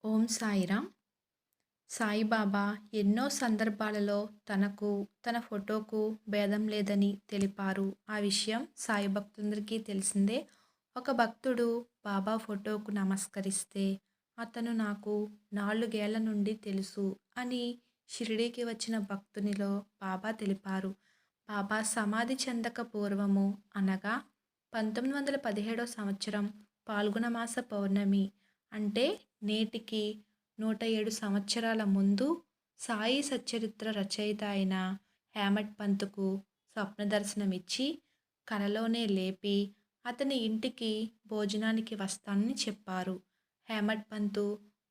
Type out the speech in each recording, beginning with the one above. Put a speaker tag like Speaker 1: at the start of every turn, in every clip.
Speaker 1: ఓం సాయిరామ్. సాయిబాబా ఎన్నో సందర్భాలలో తనకు, తన ఫోటోకు భేదం లేదని తెలిపారు. ఆ విషయం సాయి భక్తులందరికీ తెలిసిందే. ఒక భక్తుడు బాబా ఫోటోకు నమస్కరిస్తే, అతను నాకు 4 ఏళ్ల నుండి తెలుసు అని షిరిడీకి వచ్చిన భక్తునిలో బాబా తెలిపారు. బాబా సమాధి చెందక పూర్వము అనగా 1917 సంవత్సరం పాల్గొన మాస పౌర్ణమి అంటే నేటికి 107 సంవత్సరాల ముందు సాయి సచ్చరిత్ర రచయిత అయిన హేమట్ పంత్‌కు స్వప్న దర్శనమిచ్చి, కలలోనే లేపి, అతని ఇంటికి భోజనానికి వస్తానని చెప్పారు. హేమట్ పంతు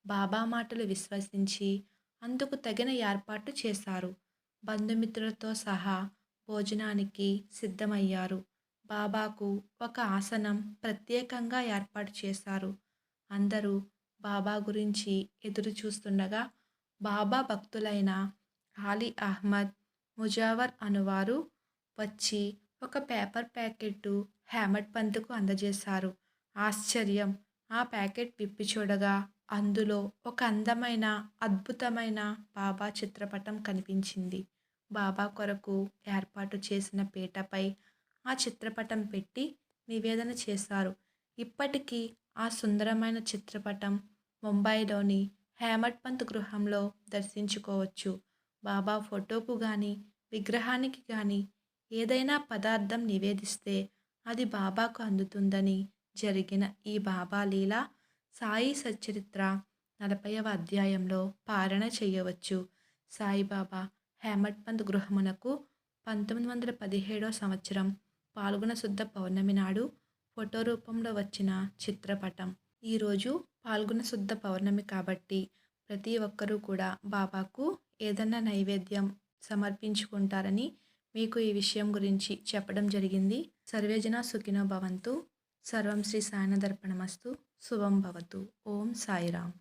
Speaker 1: బాబా మాటలు విశ్వసించి, అందుకు తగిన ఏర్పాట్లు చేశారు. బంధుమిత్రులతో సహా భోజనానికి సిద్ధమయ్యారు. బాబాకు ఒక ఆసనం ప్రత్యేకంగా ఏర్పాటు చేశారు. అందరూ బాబా గురించి ఎదురు చూస్తుండగా, బాబా భక్తులైన ఆలీ అహ్మద్, ముజావర్ అనువారు వచ్చి ఒక పేపర్ ప్యాకెట్టు హేమట్ పంత్‌కు అందజేశారు. ఆశ్చర్యం! ఆ ప్యాకెట్ విప్పి చూడగా అందులో ఒక అందమైన, అద్భుతమైన బాబా చిత్రపటం కనిపించింది. బాబా కొరకు ఏర్పాటు చేసిన పీటపై ఆ చిత్రపటం పెట్టి నివేదన చేశారు. ఇప్పటికీ ఆ సుందరమైన చిత్రపటం ముంబైలోని హేమట్ పంత్ గృహంలో దర్శించుకోవచ్చు. బాబా ఫోటోకు గానీ, విగ్రహానికి గానీ ఏదైనా పదార్థం నివేదిస్తే అది బాబాకు అందుతుందని జరిగిన ఈ బాబా లీల సాయి సచ్చరిత్ర 40వ అధ్యాయంలో పారణ చేయవచ్చు. సాయిబాబా హేమట్ పంత్ గృహమునకు 1917 సంవత్సరం పాల్గొన శుద్ధ పౌర్ణమి నాడు ఫోటో రూపంలో వచ్చిన చిత్రపటం. ఈరోజు పాల్గొన శుద్ధ పౌర్ణమి కాబట్టి ప్రతి ఒక్కరూ కూడా బాబాకు ఏదన్నా నైవేద్యం సమర్పించుకుంటారని మీకు ఈ విషయం గురించి చెప్పడం జరిగింది. సర్వేజన సుఖినో భవంతు. సర్వం శ్రీ సాయినాథ్ అర్పణమస్తు. శుభం భవతు. ఓం సాయిరామ్.